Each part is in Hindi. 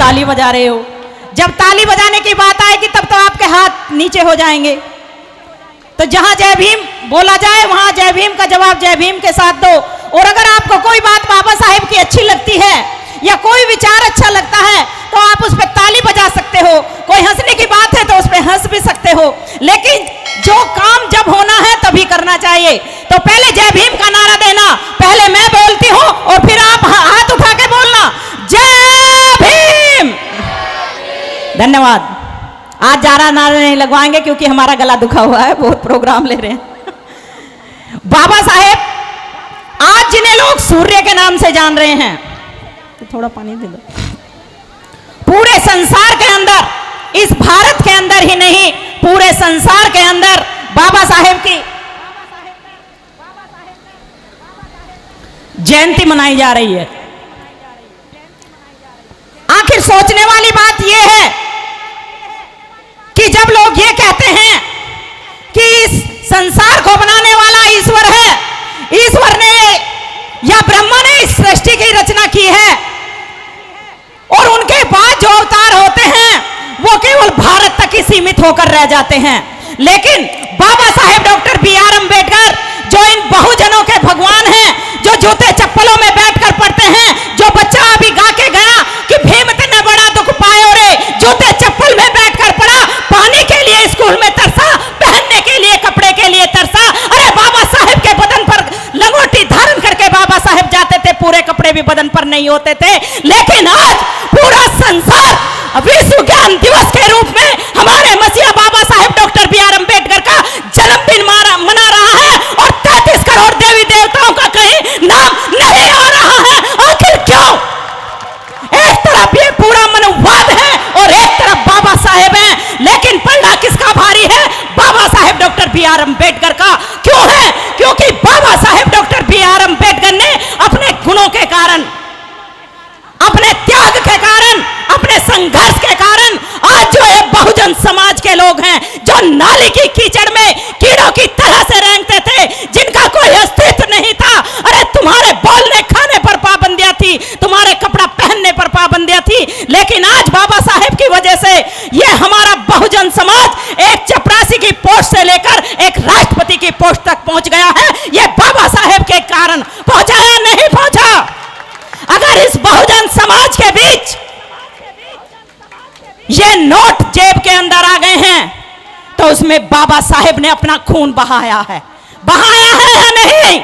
ताली बजा रहे हो। जब ताली बजाने की बात आएगी तब तो आपके हाथ नीचे हो जाएंगे। तो जहां जय भीम बोला जाए वहां जय भीम का जवाब जय भीम के साथ दो। और अगर आपको कोई बात बाबा साहेब की अच्छी लगती है या कोई विचार अच्छा लगता है तो आप उस पर ताली बजा सकते हो। कोई हंसने की बात है तो उस पर हंस भी सकते हो, लेकिन जो काम जब होना है तभी करना चाहिए। तो पहले जय भीम का नारा देना, पहले मैं बोलती हूं और फिर आप हाथ उठा के बोलना जय भीम। धन्यवाद। आज ज्यादा नारे नहीं लगवाएंगे क्योंकि हमारा गला दुखा हुआ है, बहुत प्रोग्राम ले रहे हैं। बाबा साहेब आज जिन्हें लोग सूर्य के नाम से जान रहे हैं, तो थोड़ा पानी दे दो, पूरे संसार के अंदर, इस भारत के अंदर ही नहीं पूरे संसार के अंदर बाबा साहेब की जयंती मनाई जा रही है। आखिर सोचने वाली बात यह है कि जब लोग ये कहते हैं कि इस संसार को बनाने वाला ईश्वर है, ईश्वर ने या ब्रह्मा ने इस सृष्टि की रचना की है और उनके बाद जो अवतार होते हैं वो केवल भारत तक ही सीमित होकर रह जाते हैं। लेकिन बाबा साहेब डॉक्टर बी.आर. अम्बेडकर जो इन बहुजनों के भगवान हैं, जो जूते चप्पलों में बैठकर पढ़ते हैं, जो बच्चा अभी गा के गया कि भीम इतना बड़ा दुख पाए और जूते चप्पल में बैठकर पढ़ा, पानी के लिए स्कूल में तरसा, पहनने के लिए कपड़े के लिए तरसा। अरे बाबा साहेब के बदन पर लंगोटी धारण करके बाबा साहेब जाते थे, पूरे कपड़े भी बदन पर नहीं होते थे। लेकिन आज पूरा संसार विश्व ज्ञान दिवस के रूप में हमारे मसीहा बाबा साहेब डॉक्टर बी.आर. अम्बेडकर का जन्मदिन मना रहा है और 33 करोड़ देवी देवताओं का कहीं नाम नहीं आ रहा है। आखिर क्यों? एक तरफ ये पूरा मनोवाद है और एक तरफ बाबा साहेब हैं, लेकिन पलड़ा किसका भारी है? Baba Saheb doctor B R. अम्बेडकर का। क्यों है? क्योंकि बाबा साहेब डॉक्टर बी.आर. अम्बेडकर ने अपने गुणों के कारण, अपने त्याग के कारण, अपने संघर्ष के कारण आज जो है बहुजन समाज के लोग हैं जो नाली की कीचड़ में कीड़ों की तरह से रेंगते थे, जिनका कोई अस्तित्व नहीं था। अरे तुम्हारे बोलने खाने पर पाबंदियां थी, तुम्हारे कपड़ा पहनने पर पाबंदियां थी, लेकिन आज बाबा साहेब की वजह से ये हमारा बहुजन समाज एक चपरासी की पोस्ट से लेकर एक राष्ट्रपति की पोस्ट तक पहुंच गया है। ये बाबा साहेब के कारण पहुंचा या नहीं पहुंचा? अगर इस बहुजन समाज के बीच ये नोट जेब के अंदर आ गए हैं तो उसमें बाबा साहेब ने अपना खून बहाया है या नहीं?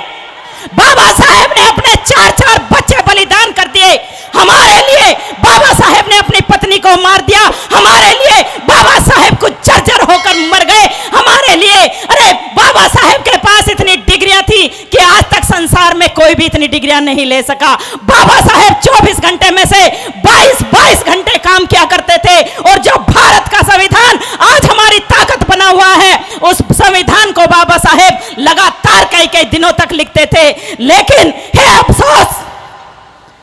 बाबा साहेब ने अपने 4-4 बच्चे बलिदान कर दिए हमारे लिए। बाबा साहेब ने अपनी पत्नी को मार दिया हमारे लिए। बाबा साहेब कुछ जर्जर होकर मर गए हमारे लिए। अरे बाबा साहेब के पास इतनी डिग्रियां थी कि आज तक संसार में कोई भी इतनी डिग्रियां नहीं ले सका। बाबा साहेब 24 घंटे में से 22 घंटे काम किया करते थे और जो भारत का संविधान आज हमारी ताकत बना हुआ है, उस संविधान को बाबा साहेब लगातार कई दिनों तक लिखते थे। लेकिन हे अफसोस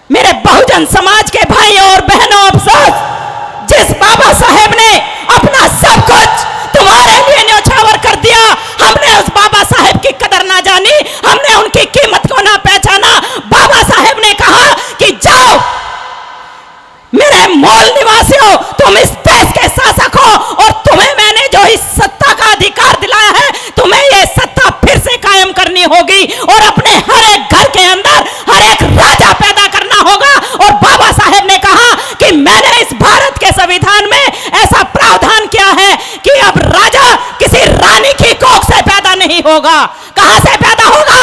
मेरे बहुजन समाज के भाई और बहनों, अफसोस जिस बाबा साहेब ने अपना सब कुछ तुम्हारे लिए न्यौछावर कर दिया, हमने उस बाबा साहेब की कदर ना जानी, हमने उनकी कीमत को ना पहचाना। बाबा साहेब ने कहा कि जाओ मेरे मूल निवासियों, तुम इस देश के शासक हो और तुम्हें मैंने जो इस सत्ता का अधिकार दिलाया है, तुम्हें यह सत्ता फिर से कायम करनी होगी और अपने हर एक घर के अंदर हर एक राजा पैदा करना होगा। और बाबा साहेब ने कहा कि मैंने इस भारत के संविधान में ऐसा प्रावधान किया है कि अब राजा किसी रानी की कोख से पैदा नहीं होगा। कहां से पैदा होगा?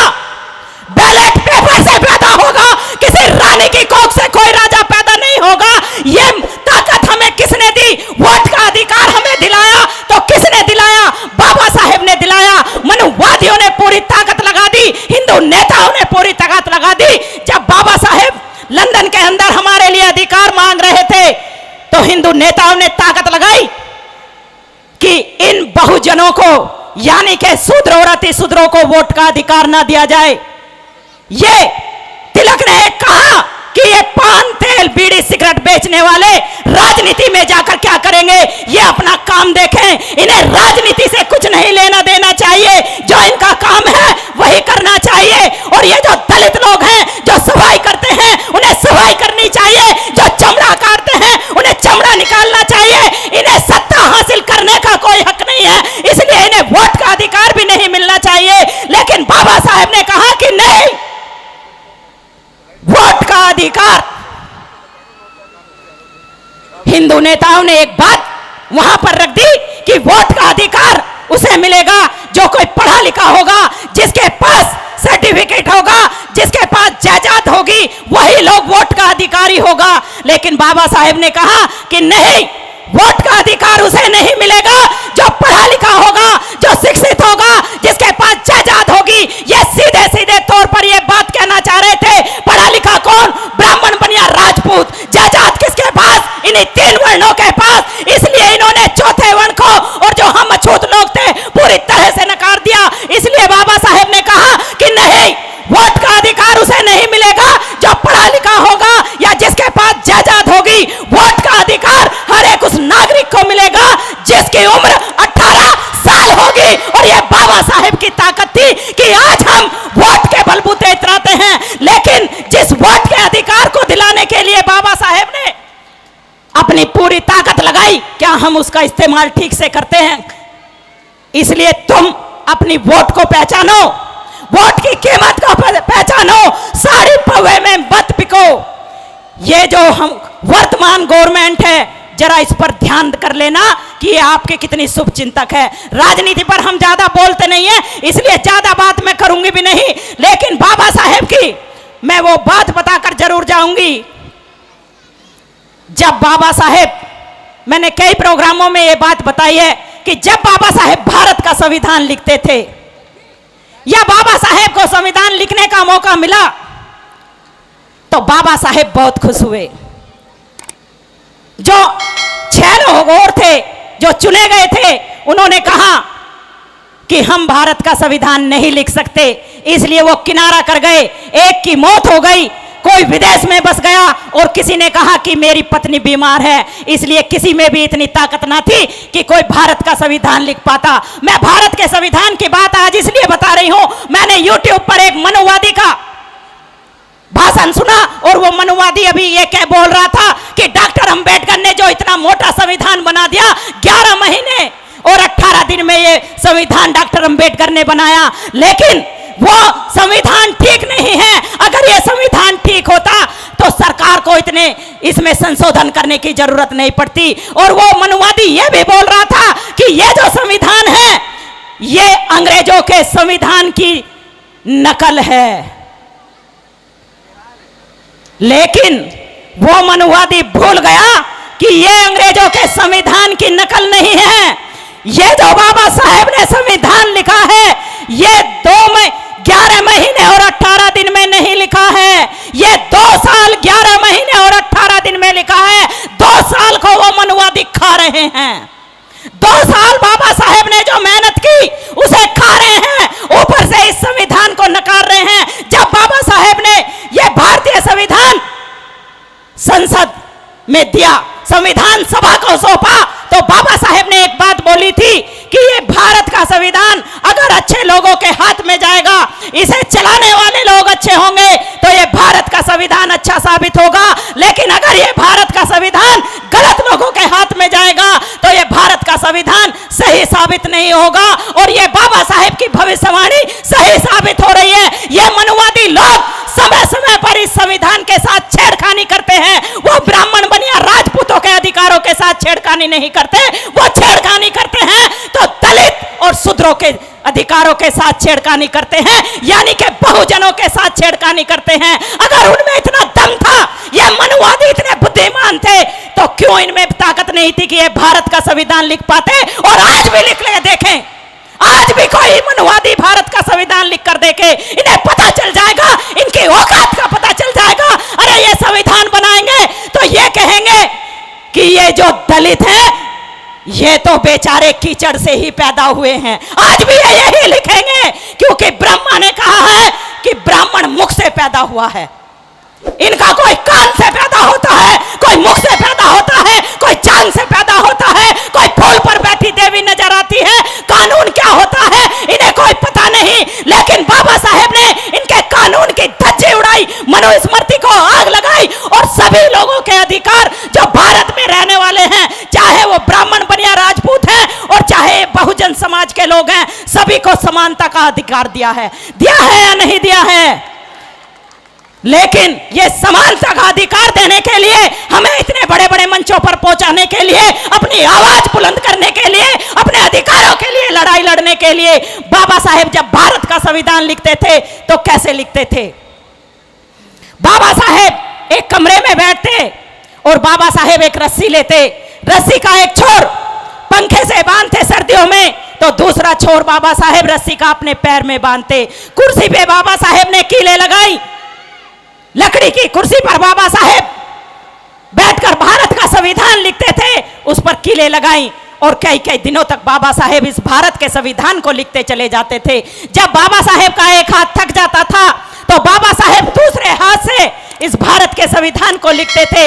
बैलेट पेपर से पैदा होगा। किसी रानी की कोख से कोई राजा पैदा नहीं होगा। ये ताकत हमें किसने दी? वोट का अधिकार हमें दिलाया तो किसने दिलाया? बाबा साहेब ने दिलाया। मनुवादियों ने पूरी ताकत लगा दी, हिंदू नेताओं ने पूरी ताकत लगा दी। जब बाबा साहेब लंदन के अंदर हमारे लिए अधिकार मांग रहे थे तो हिंदू नेताओं ने ताकत लगाई कि इन बहुजनों को यानी कि शूद्र और अति शूद्रों को वोट का अधिकार ना दिया जाए। ये तिलक ने कहा कि ये पान, तेल, बीड़ी, सिगरेट बेचने वाले राजनीति में जाकर क्या करेंगे, ये अपना काम देखें। इन्हें राजनीति से कुछ नहीं लेना देना चाहिए, जो इनका काम है वही करना चाहिए। और ये जो दलित लोग हैं जो सफाई करते हैं, उन्हें सफाई करनी चाहिए। जो चमड़ा काटते हैं उन्हें अधिकार, हिंदू नेताओं ने एक बात वहां पर रख दी कि वोट का अधिकार उसे मिलेगा जो कोई पढ़ा लिखा होगा, जिसके पास सर्टिफिकेट होगा, जिसके पास जायदाद होगी, वही लोग वोट का अधिकारी होगा। लेकिन बाबा साहेब ने कहा कि नहीं, वोट का अधिकार उसे नहीं मिलेगा जो पढ़ा लिखा होगा, जो शिक्षित होगा, जिसके पास जायदाद होगी। ये सीधे सीधे तौर पर ये बात कहना चाह रहे थे, पढ़ा लिखा कौन? ब्राह्मण बनिया राजपूत। जायदाद किसके पास? इन्हीं 3 वर्णों के पास। इसलिए इन्होंने चौथे वर्ण को और जो हम अछूत लोग थे पूरी तरह से नकार दिया। इसलिए बाबा साहेब ने कहा कि नहीं, वोट का अधिकार उसे नहीं मिलेगा जो पढ़ा लिखा होगा या जिसके पास जायदाद होगी। वोट का अधिकार हर एक उस नागरिक को मिलेगा जिसकी उम्र 18 साल होगी। और यह बाबा साहेब की ताकत थी कि आज हम वोट के बलबूते इतराते हैं, लेकिन जिस वोट के अधिकार को दिलाने के लिए बाबा साहेब ने अपनी पूरी ताकत लगाई, क्या हम उसका इस्तेमाल ठीक से करते हैं? इसलिए तुम अपनी वोट को पहचानो, वोट की कीमत को पहचानो, साड़ी पवे में मत बिको। ये जो हम वर्तमान गवर्नमेंट है, जरा इस पर ध्यान कर लेना कि ये आपके कितनी शुभ चिंतक है। राजनीति पर हम ज्यादा बोलते नहीं है, इसलिए ज्यादा बात मैं करूंगी भी नहीं, लेकिन बाबा साहेब की मैं वो बात बताकर जरूर जाऊंगी। जब बाबा साहेब, मैंने कई प्रोग्रामों में ये बात बताई है कि जब बाबा साहेब भारत का संविधान लिखते थे या बाबा साहेब को संविधान लिखने का मौका मिला तो बाबा साहेब बहुत खुश हुए। जो 6 लोग और थे जो चुने गए थे, उन्होंने कहा कि हम भारत का संविधान नहीं लिख सकते, इसलिए वो किनारा कर गए। एक की मौत हो गई, कोई विदेश में बस गया, और किसी ने कहा कि मेरी पत्नी बीमार है, इसलिए किसी में भी इतनी ताकत ना थी कि कोई भारत का संविधान लिख पाता। मैं भारत के संविधान की बात आज इसलिए बता रही हूं, मैंने YouTube पर एक मनुवादी का भाषण सुना और वो मनुवादी अभी ये कह बोल रहा था कि डॉक्टर अंबेडकर ने जो इतना मोटा संविधान बना दिया, 11 महीने और 18 दिन में ये संविधान डॉक्टर अंबेडकर ने बनाया, लेकिन वो संविधान ठीक नहीं है। अगर ये संविधान ठीक होता तो सरकार को इतने इसमें संशोधन करने की जरूरत नहीं पड़ती। और वो मनुवादी ये भी बोल रहा था कि ये जो संविधान है ये अंग्रेजों के संविधान की नकल है, लेकिन वो मनुवादी भूल गया कि ये अंग्रेजों के संविधान की नकल नहीं है। ये जो बाबा साहेब ने संविधान लिखा है, ये 11 महीने और 18 दिन में नहीं लिखा है, ये 2 साल 11 महीने और 18 दिन में लिखा है। 2 साल को वो मनुवादी खा रहे हैं। 2 साल बाबा साहेब ने जो मेहनत की उसे खा रहे हैं, ऊपर से इस संविधान को नकार रहे हैं। जब बाबा साहेब ने यह भारतीय संविधान संसद में दिया, संविधान सभा को सौंपा, तो बाबा साहेब ने एक बात बोली थी कि ये भारत का संविधान अगर अच्छे लोगों के हाथ में जाएगा, इसे चलाने वाले लोग अच्छे होंगे तो ये भारत का संविधान अच्छा साबित होगा। लेकिन अगर ये भारत का संविधान गलत लोगों के हाथ में जाएगा तो ये भारत का संविधान सही साबित नहीं होगा। और ये बाबा साहेब की भविष्यवाणी सही साबित हो रही है। ये मनुवादी लोग समय समय पर इस संविधान के साथ छेड़खानी करते हैं। वो ब्राह्मण बनिया राजपूतों के अधिकारों के साथ छेड़खानी नहीं करते, वो छेड़खानी करते हैं तो दलित और शूद्रों के अधिकारों के साथ छेड़खानी करते हैं, यानी कि बहुजनों के साथ छेड़खानी करते हैं। अगर उनमें इतना दम था, ये मनुवादी इतने बुद्धिमान थे, तो क्यों इनमें ताकत नहीं थी कि ये भारत का संविधान लिख पाते? और आज भी लिख ले देखें, आज भी कोई मनुवादी भारत का संविधान लिख कर देखे, इन्हें पता चल जाएगा, इनकी औकात का पता चल जाएगा। अरे ये संविधान बनाएंगे तो ये कहेंगे कि ये जो दलित है ये तो बेचारे कीचड़ से ही पैदा हुए हैं। आज भी ये यही लिखेंगे, क्योंकि ब्रह्मा ने कहा है कि ब्राह्मण मुख से पैदा हुआ है। इनका कोई कान से पैदा होता है, कोई मुख से पैदा होता है, कोई चांद से पैदा होता है, कोई फूल पर बैठी देवी नजर आती है। कानून क्या होता है इन्हें कोई पता नहीं, लेकिन बाबा साहेब ने इनके कानून की धज्जी उड़ाई, मनुस्मृति को आग लगाई और सभी लोगों के अधिकार जो भारत में रहने वाले हैं, चाहे वो ब्राह्मण बनिया राजपूत हैं और चाहे बहुजन समाज के लोग हैं, सभी को समानता का अधिकार दिया है या नहीं दिया है? लेकिन ये समानता का अधिकार देने के लिए, हमें इतने बड़े बड़े मंचों पर पहुंचाने के लिए, अपनी आवाज बुलंद करने के लिए, अपने अधिकारों के लिए लड़ाई लड़ने के लिए, बाबा साहेब जब भारत का संविधान लिखते थे तो कैसे लिखते थे? बाबा साहेब एक कमरे में बैठते और बाबा साहेब एक रस्सी लेते, रस्सी का एक छोर पंखे से बांधते सर्दियों में, तो दूसरा छोर बाबा साहेब रस्सी का अपने पैर में बांधते। कुर्सी पे बाबा साहेब ने कीलें लगाई, लकड़ी की कुर्सी पर बाबा साहेब बैठकर भारत का संविधान लिखते थे, उस पर कीलें लगाई और कई कई दिनों तक बाबा साहेब इस भारत के संविधान को लिखते चले जाते थे। जब बाबा साहेब का एक हाथ थक जाता था तो बाबा साहेब दूसरे हाथ से इस भारत के संविधान को लिखते थे।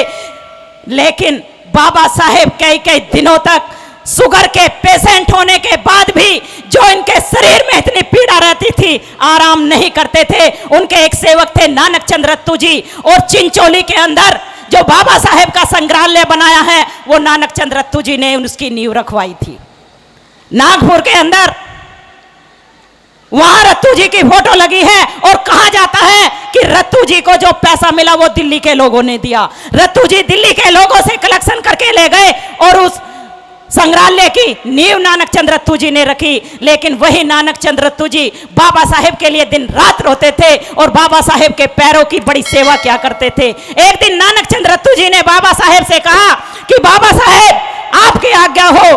लेकिन बाबा साहेब कई कई दिनों तक शुगर के पेशेंट होने के बाद भी, जो इनके शरीर में इतनी पीड़ा रहती थी, आराम नहीं करते थे। उनके एक सेवक थे नानक चंद रत्तू जी, और चिंचोली के अंदर जो बाबा साहेब का संग्रहालय बनाया है वो नानक चंद रत्तू जी ने उसकी नींव रखवाई थी। नागपुर के अंदर वहां रत्तू जी की फोटो लगी है और कहा जाता है कि रत्तू जी को जो पैसा मिला वो दिल्ली के लोगों ने दिया। रत्तू जी दिल्ली के लोगों से कलेक्शन करके ले गए और उस संग्रहालय की नींव नानक चंद रत्तू जी ने रखी। लेकिन वही नानक चंद रत्तू जी बाबा साहेब के लिए दिन रात रोते थे और बाबा साहेब के पैरों की बड़ी सेवा क्या करते थे। एक दिन नानक चंद रत्तू जी ने बाबा साहेब से कहा कि बाबा साहेब आपकी आज्ञा हो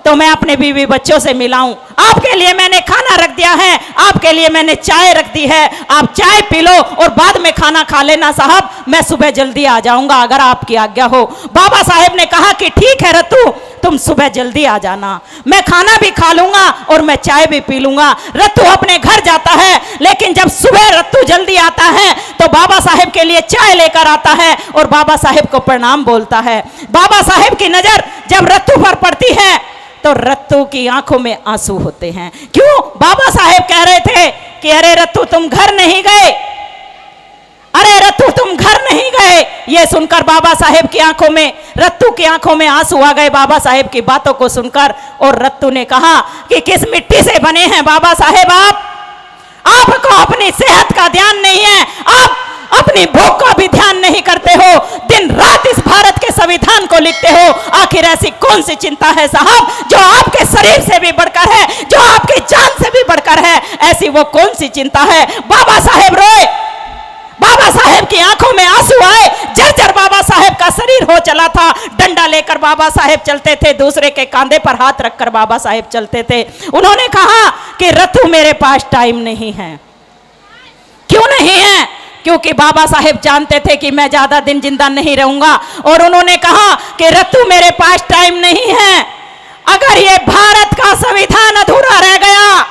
तो मैं अपने बीवी बच्चों से मिलाऊं, आपके लिए मैंने खाना रख दिया है, आपके लिए मैंने चाय रख दी है, आप चाय पी लो और बाद में खाना खा लेना साहब, मैं सुबह जल्दी आ जाऊंगा अगर आपकी आज्ञा हो। बाबा साहेब ने कहा कि ठीक है रत्तू, तुम सुबह जल्दी आ जाना, मैं खाना भी खा लूंगा और मैं चाय भी पी लूंगा। रत्तू अपने घर जाता है, लेकिन जब सुबह रत्तू जल्दी आता है तो बाबा साहेब के लिए चाय लेकर आता है और बाबा साहेब को प्रणाम बोलता है। बाबा साहेब की नजर जब रत्तू पर पड़ती है तो रत्तू की आंखों में आंसू होते हैं। क्यों? बाबा साहेब कह रहे थे कि अरे रत्तू तुम घर नहीं गए, अरे रत्तू तुम घर नहीं गए। ये सुनकर बाबा साहेब की आंखों में, रत्तू की आंखों में आंसू आ गए बाबा साहेब की बातों को सुनकर। और रत्तू ने कहा कि किस मिट्टी से बने हैं बाबा साहेब आपको अपनी सेहत का ध्यान नहीं है, आप अपनी भूख का भी ध्यान नहीं करते हो, दिन रात इस भारत के संविधान को लिखते हो। आखिर ऐसी कौन सी चिंता है साहब जो आपके शरीर से भी बढ़कर है, जो आपकी जान से भी बढ़कर है? ऐसी वो कौन सी चिंता है? बाबा साहेब रोए, बाबा साहेब की आंखों में आंसू आए, जर्जर बाबा साहेब का शरीर हो चला था। डंडा लेकर बाबा साहेब चलते थे, दूसरे के कांधे पर हाथ रखकर बाबा साहेब चलते थे। उन्होंने कहा कि रत्तू मेरे पास टाइम नहीं है। क्यों नहीं है? क्योंकि बाबा साहेब जानते थे कि मैं ज्यादा दिन जिंदा नहीं रहूंगा। और उन्होंने कहा कि रत्तू मेरे पास टाइम नहीं है, अगर ये भारत का संविधान अधूरा रह गया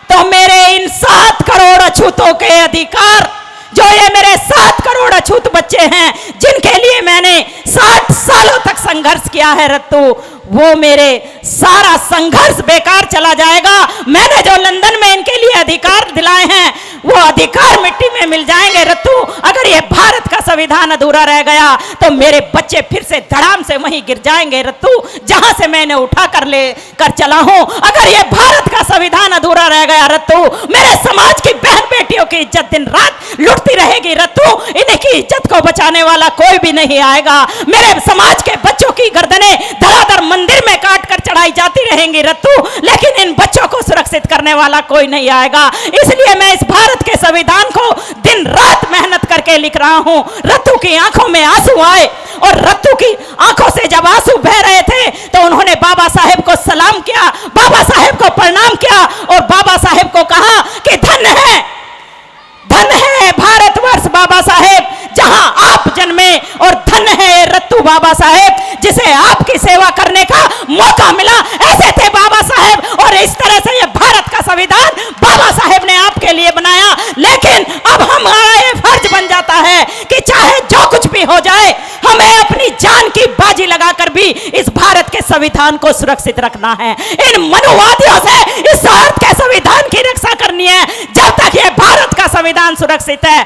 तो मेरे इन 7 करोड़ अछूतों के अधिकार, जो ये मेरे 7 करोड़ अछूत बच्चे हैं जिनके लिए मैंने 60 सालों तक संघर्ष किया है रत्तू, वो मेरे सारा संघर्ष बेकार चला जाएगा। मैंने जो लंदन में इनके लिए अधिकार दिलाए हैं वो अधिकार मिट्टी में मिल जाएंगे रत्तू। अगर ये भारत का संविधान अधूरा रह गया तो मेरे बच्चे फिर से धड़ाम से वहीं गिर जाएंगे रत्तू, जहां से मैंने उठा कर ले कर चला हूं। अगर ये भारत का संविधान अधूरा रह गया रत्तू, मेरे समाज की बहन बेटियों की इज्जत दिन रात लुटती रहेगी रत्तू, इनकी इज्जत को बचाने वाला कोई भी नहीं आएगा। मेरे समाज के बच्चों की गर्दनें धड़ाधड़ मंदिर में काट कर चढ़ाई जाती रहेंगी रत्तू, लेकिन इन बच्चों को सुरक्षित करने वाला कोई नहीं आएगा। इसलिए मैं इस भारत के संविधान को दिन रात मेहनत करके लिख रहा हूं। रत्तू की आंखों में आंसू आए और रत्तू की आंखों से जब आंसू बह रहे थे तो उन्होंने बाबा साहेब को सलाम किया, बाबा साहेब को प्रणाम किया और बाबा साहेब को कहा कि धन्य है भारतवर्ष बाबा साहेब जहां आप जन्मे, और धन्य है रत्तू बाबा साहेब जिसे आपकी सेवा करने का मौका मिला। ऐसे थे बाबा साहेब, और इस तरह से ये भारत का संविधान बाबा साहेब ने आपके लिए बनाया। लेकिन अब हमारा ये फर्ज बन जाता है कि चाहे जो कुछ भी हो जाए, हमें अपनी जान की बाजी लगाकर भी इस भारत के संविधान को सुरक्षित रखना है। इन मनुवादियों से इस भारत के संविधान की रक्षा करनी है। जब तक ये भारत का संविधान सुरक्षित है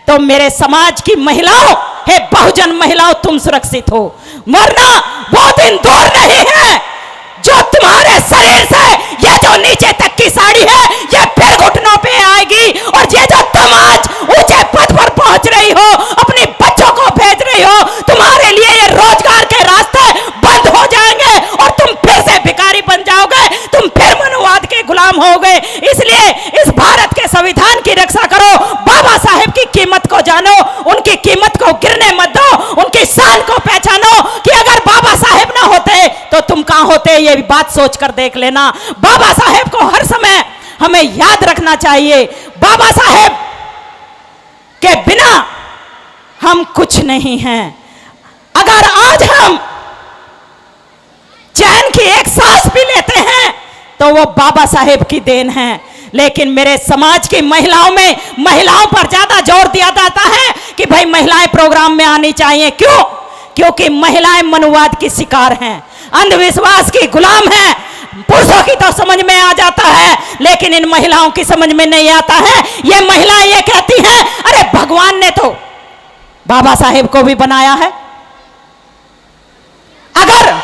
तो मेरे समाज की महिलाओं, हे बहुजन महिलाओं, तुम सुरक्षित हो, वरना वो दिन दूर नहीं है जो तुम्हारे शरीर से ये जो नीचे तक की साड़ी है ये फिर फिर घुटनों पे आएगी। और ये जो तुम आज ऊंचे पद पर पहुंच रही हो, अपने बच्चों को भेज रही हो, तुम्हारे लिए ये रोजगार के रास्ते बंद हो जाएंगे और तुम फिर से भिखारी बन जाओगे, तुम फिर मनुवाद के गुलाम होगे। इसलिए इस भारत के संविधान की रक्षा करो, बाबा साहेब की कीमत को जानो, उनकी कीमत को गिरने मत दो, उनकी शान को पहचानो कि अगर बाबा साहेब ना होते तो तुम कहां होते, ये भी बात सोच कर देख लेना। बाबा साहेब को हर समय हमें याद रखना चाहिए। बाबा साहेब के बिना हम कुछ नहीं हैं। अगर आज हम चैन की एक सांस भी लेते हैं तो वो बाबा साहेब की देन है। लेकिन मेरे समाज की महिलाओं में, महिलाओं पर ज्यादा जोर दिया जाता है कि भाई महिलाएं प्रोग्राम में आनी चाहिए। क्यों? क्योंकि महिलाएं मनुवाद की शिकार हैं, अंधविश्वास की गुलाम हैं। पुरुषों की तो समझ में आ जाता है, लेकिन इन महिलाओं की समझ में नहीं आता है। ये महिलाएं ये कहती हैं, अरे भगवान ने तो बाबा साहेब को भी बनाया है। अगर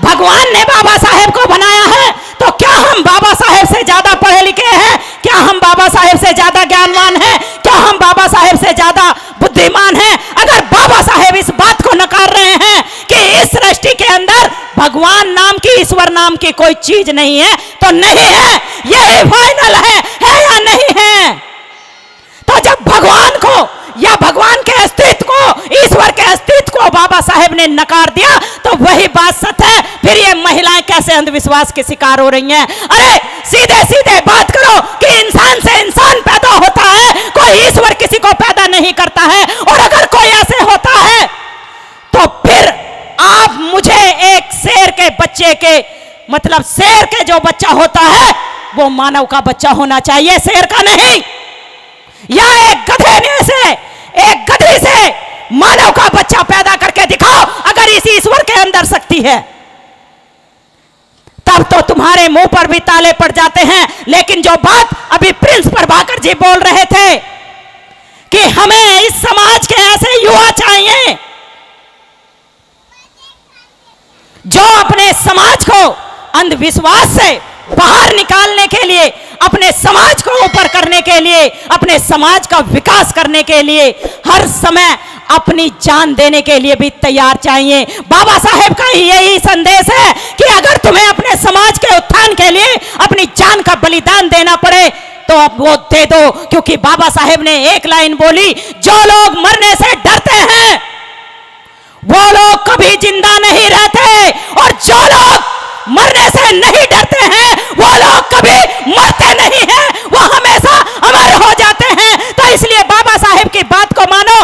भगवान ने बाबा साहेब को बनाया है तो क्या हम बाबा साहेब से ज्यादा पढ़े लिखे हैं? क्या हम बाबा साहेब से ज्यादा ज्ञानवान हैं? क्या हम बाबा साहेब से ज्यादा बुद्धिमान हैं? अगर बाबा साहेब इस बात को नकार रहे हैं कि इस सृष्टि के अंदर भगवान नाम की, ईश्वर नाम की कोई चीज नहीं है, तो नहीं है, यही फाइनल है या नहीं है? तो जब भगवान को या भगवान के अस्तित्व को, ईश्वर के अस्तित्व को बाबा साहेब ने नकार दिया तो वही बात सच है। फिर ये महिलाएं कैसे अंधविश्वास के शिकार हो रही हैं? अरे सीधे सीधे बात करो कि इंसान से इंसान पैदा होता है, कोई ईश्वर किसी को पैदा नहीं करता है। और अगर कोई ऐसे होता है तो फिर आप मुझे एक शेर के बच्चे के, मतलब शेर के जो बच्चा होता है वो मानव का बच्चा होना चाहिए, शेर का नहीं। या एक गधे में से, एक गधी से मानव का बच्चा पैदा करके दिखाओ, अगर इस ईश्वर के अंदर शक्ति है, तब तो तुम्हारे मुंह पर भी ताले पड़ जाते हैं। लेकिन जो बात अभी प्रिंस प्रभाकर जी बोल रहे थे कि हमें इस समाज के ऐसे युवा चाहिए जो अपने समाज को अंधविश्वास से बाहर निकालने के लिए, अपने समाज को ऊपर करने के लिए, अपने समाज का विकास करने के लिए हर समय अपनी जान देने के लिए भी तैयार चाहिए। बाबा साहेब का यही संदेश है कि अगर तुम्हें अपने समाज के उत्थान के लिए अपनी जान का बलिदान देना पड़े तो अब वो दे दो। क्योंकि बाबा साहेब ने एक लाइन बोली, जो लोग मरने से डरते हैं वो लोग कभी जिंदा नहीं रहते, और जो लोग मरने से नहीं डरते हैं वो लोग कभी मरते नहीं हैं, वो हमेशा अमर हो जाते हैं। तो इसलिए बाबा साहेब की बात को मानो।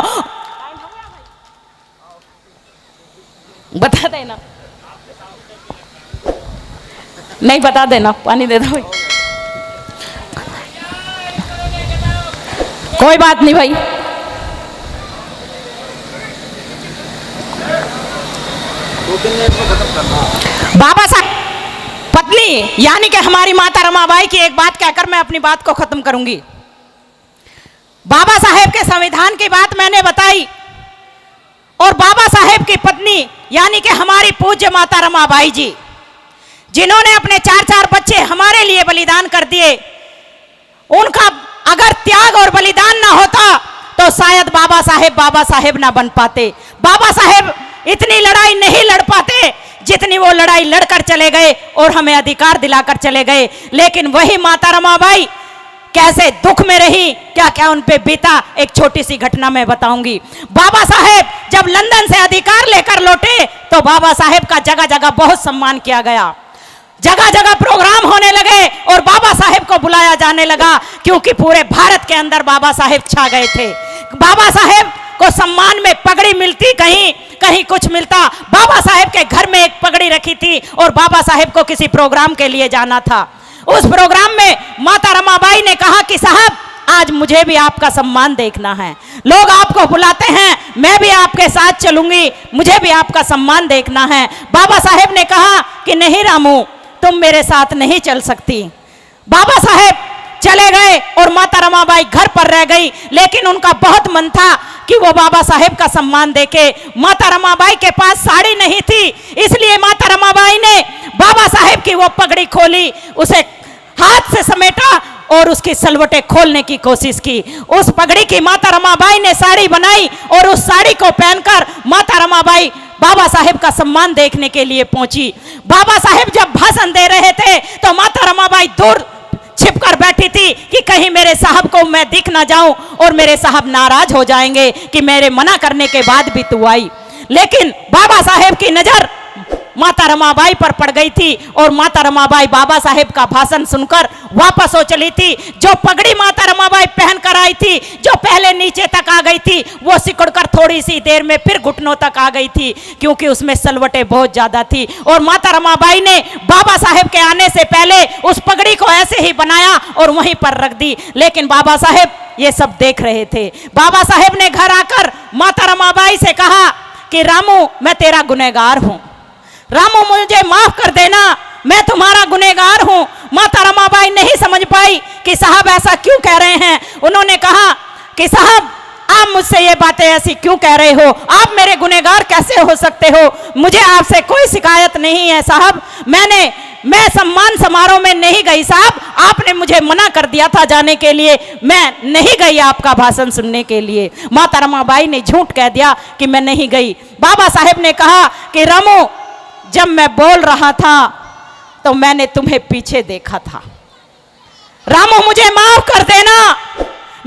बता देना, नहीं बता देना, पानी दे दो। कोई बात नहीं भाई। बाबा साहब पत्नी यानी कि हमारी माता रमाबाई की एक बात कहकर मैं अपनी बात को खत्म करूंगी। बाबा साहेब के संविधान की बात मैंने बताई, और बाबा साहेब की पत्नी यानी कि हमारी पूज्य माता रमाबाई जी, जिन्होंने अपने 4-4 बच्चे हमारे लिए बलिदान कर दिए, उनका अगर त्याग और बलिदान ना होता तो शायद बाबा साहेब ना बन पाते। बाबा साहेब इतनी लड़ाई नहीं लड़ पाते जितनी वो लड़ाई लड़कर चले गए और हमें अधिकार दिलाकर चले गए। लेकिन वही माता रमाबाई कैसे दुख में रही, क्या क्या उन पे बीता, एक छोटी सी घटना मैं बताऊंगी। बाबा साहेब जब लंदन से अधिकार लेकर लौटे तो बाबा साहेब का जगह जगह बहुत सम्मान किया गया, जगह जगह प्रोग्राम होने लगे और बाबा साहेब को बुलाया जाने लगा, क्योंकि पूरे भारत के अंदर बाबा साहेब छा गए थे। बाबा साहेब को सम्मान में पगड़ी मिलती, कहीं कहीं कुछ मिलता। बाबा साहेब के घर में एक पगड़ी रखी थी और बाबा साहेब को किसी प्रोग्राम के लिए जाना था। उस प्रोग्राम में माता रमाबाई ने कहा कि साहब आज मुझे भी आपका सम्मान देखना है, लोग आपको बुलाते हैं, मैं भी आपके साथ चलूंगी, मुझे भी आपका सम्मान देखना है। बाबा साहेब ने कहा कि नहीं रामू, तुम मेरे साथ नहीं चल सकती। बाबा साहेब चले गए और माता रमाबाई घर पर रह गई। लेकिन उनका बहुत मन था कि वो बाबा साहेब का सम्मान देके। माता रमाबाई के पास साड़ी नहीं थी, इसलिए माता रमाबाई ने बाबा साहेब की वो पगड़ी खोली, उसे हाथ से समेटा और उसकी सलवटें खोलने की कोशिश की। उस पगड़ी की माता रमाबाई ने साड़ी बनाई और उस साड़ी को पहनकर माता रमाबाई बाबा साहेब का सम्मान देखने के लिए पहुंची। बाबा साहेब जब भाषण दे रहे थे तो माता रमाबाई दूर छिपकर बैठी थी कि कहीं मेरे साहब को मैं दिख ना जाऊं और मेरे साहब नाराज हो जाएंगे कि मेरे मना करने के बाद भी तू आई। लेकिन बाबा साहेब की नजर माता रमाबाई पर पड़ गई थी और माता रमाबाई बाबा साहेब का भाषण सुनकर वापस हो चली थी। जो पगड़ी माता रमाबाई पहन कर आई थी, जो पहले नीचे तक आ गई थी, वो सिकुड़कर थोड़ी सी देर में फिर घुटनों तक आ गई थी, क्योंकि उसमें सलवटें बहुत ज्यादा थी। और माता रमाबाई ने बाबा साहेब के आने से पहले उस पगड़ी को ऐसे ही बनाया और वहीं पर रख दी। लेकिन बाबा साहेब ये सब देख रहे थे। बाबा साहेब ने घर आकर माता रमाबाई से कहा कि रामू, मैं तेरा गुनहगार हूं, रामू मुझे माफ कर देना, मैं तुम्हारा गुनहगार हूं। माता रमाबाई नहीं समझ पाई कि साहब ऐसा क्यों कह रहे हैं। उन्होंने कहा कि साहब, आप मुझसे ये बातें ऐसी क्यों कह रहे हो, आप मेरे गुनहगार कैसे हो सकते हो, मुझे आपसे कोई शिकायत नहीं है साहब, मैं सम्मान समारोह में नहीं गई साहब, आपने मुझे मना कर दिया था जाने के लिए, मैं नहीं गई आपका भाषण सुनने के लिए। माता रमाबाई ने झूठ कह दिया कि मैं नहीं गई। बाबा साहेब ने कहा कि रामू, जब मैं बोल रहा था तो मैंने तुम्हें पीछे देखा था, रामू मुझे माफ कर देना,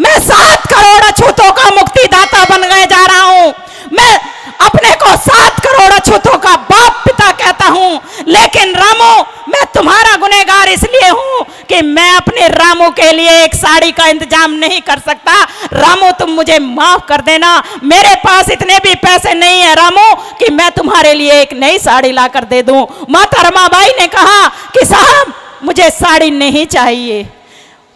मैं 7 करोड़ अछूतों का मुक्तिदाता बन गए जा रहा हूं, मैं अपने को 7 करोड़ अछूतों का बाप पिता कहता हूं, लेकिन रामू मैं तुम्हारा गुनहगार इसलिए हूं कि मैं अपने रामू के लिए एक साड़ी का इंतजाम नहीं कर सकता। रामू तुम मुझे माफ कर देना, मेरे पास इतने भी पैसे नहीं है रामू कि मैं तुम्हारे लिए एक नई साड़ी ला कर दे दूं। माता रमाबाई ने कहा कि साहब मुझे साड़ी नहीं चाहिए,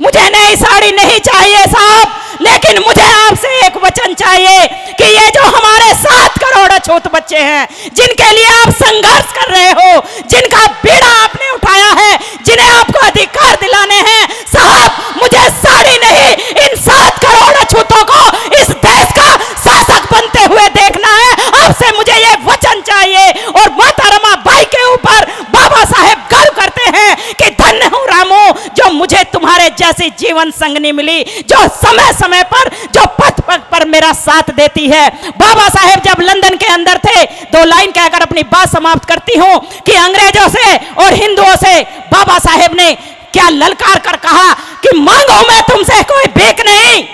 मुझे नई साड़ी नहीं चाहिए साहब, लेकिन मुझे आपसे एक वचन चाहिए कि ये जो हमारे 7 करोड़ अछूत बच्चे हैं, जिनके लिए आप संघर्ष कर रहे हो, जिनका बीड़ा आपने उठाया है, जिन्हें आपको अधिकार दिलाने हैं, साहब मुझे साड़ी नहीं, इन 7 करोड़ अछूतों को इस देश का शासक बनते हुए देखना है। आपसे मुझे ये वचन चाहिए। और माता रमाबाई के ऊपर बाबा साहेब गर्व करते हैं कि धन्य हूं रामू, जो मुझे तुम्हारे जैसी जीवन संगनी मिली, जो समय समय पर, जो पथ पथ पर मेरा साथ देती है। बाबा साहेब जब लंदन के अंदर थे, 2 लाइन कहकर अपनी बात समाप्त करती हूं कि अंग्रेजों से और हिंदुओं से बाबा साहेब ने क्या ललकार कर कहा कि मांगो मैं तुमसे कोई भीख नहीं।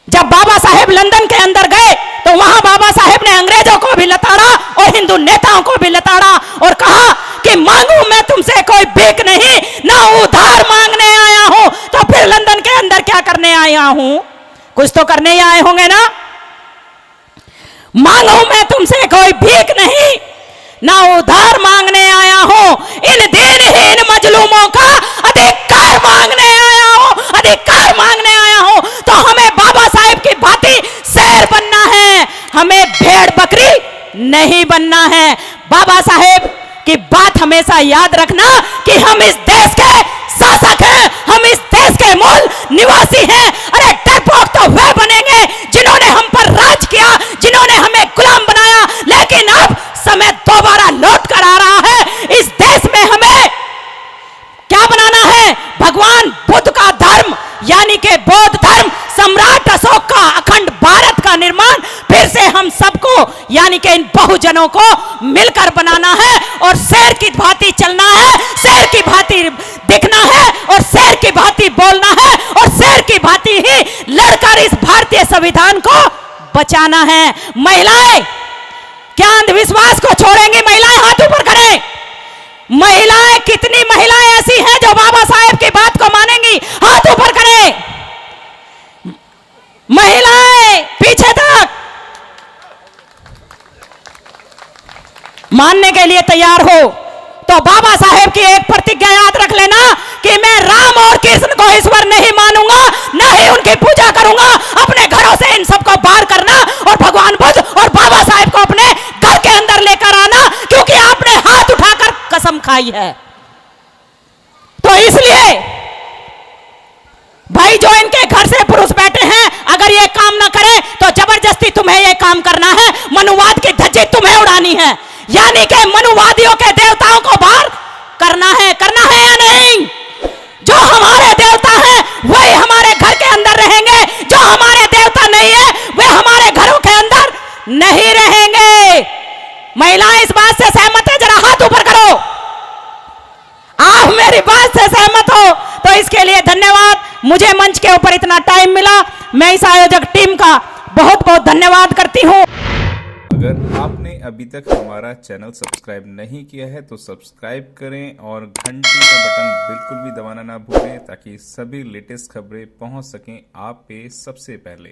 जब बाबा साहेब लंदन के अंदर गए तो वहां बाबा साहेब ने अंग्रेजों को भी लताड़ा और हिंदू नेताओं को भी लताड़ा और कहा कि मांगू मैं तुमसे कोई भीख नहीं, ना उधार मांगने आया हूं, तो फिर लंदन के अंदर क्या करने आया हूं, कुछ तो करने ही आए होंगे ना। मांगू मैं तुमसे कोई भीख नहीं, ना उधार मांगने आया हूं, इन दीनहीन मजलूमों का अधिकार मांगने आया हूं, अधिकार मांगने आया हूं। तो हमें बाबा साहेब की भांति शेर बनना है, हमें भेड़ बकरी नहीं बनना है। बाबा साहेब की बात हमेशा याद रखना कि हम इस देश के शासक हैं, हम इस देश के मूल निवासी हैं। अरे डरपोक तो वे बनेंगे जिन्होंने हम पर राज किया, जिन्होंने हमें गुलाम बनाया, लेकिन अब समय दोबारा लौट कर आ रहा है। इस देश में हमें क्या बनाना है, भगवान बुद्ध का धर्म यानी कि बौद्ध धर्म, सम्राट अशोक का अखंड भारत का निर्माण फिर से हम सबको यानी कि इन बहुजनों को मिलकर बनाना है और शेर की भांति चलना है, शेर की भांति दिखना है और शेर की भांति बोलना है और शेर की भांति ही लड़कर इस भारतीय संविधान को बचाना है। महिलाएं क्या अंधविश्वास को छोड़ेंगी? महिलाएं हाथ ऊपर करें। महिलाएं, कितनी महिलाएं ऐसी हैं जो बाबा साहेब की बात को मानेंगी? हाथ ऊपर करें। महिलाएं पीछे तक मानने के लिए तैयार हो तो बाबा साहेब की एक प्रतिज्ञा याद रख लेना कि मैं राम और कृष्ण को ईश्वर नहीं मानूंगा, न ही उनकी पूजा करूंगा। अपने घरों से इन सबको बाहर करना और भगवान बुद्ध और बाबा साहेब को अपने घर के अंदर लेकर आना, क्योंकि आपने हाथ उठाकर कसम खाई है। तो इसलिए भाई जो इनके घर से पुरुष बैठे हैं, अगर ये काम ना करें तो जबरदस्ती तुम्हें ये काम करना है, मनुवाद की धज्जी तुम्हें उड़ानी है, यानी कि मनुवादियों के देवताओं को बाहर करना है या नहीं? मेरी बात से सहमत हो तो इसके लिए धन्यवाद। मुझे मंच के ऊपर इतना टाइम मिला, मैं इस आयोजक टीम का बहुत बहुत धन्यवाद करती हूँ। अगर आपने अभी तक हमारा चैनल सब्सक्राइब नहीं किया है तो सब्सक्राइब करें और घंटी का बटन बिल्कुल भी दबाना ना भूलें ताकि सभी लेटेस्ट खबरें पहुंच सकें आप पे सबसे पहले।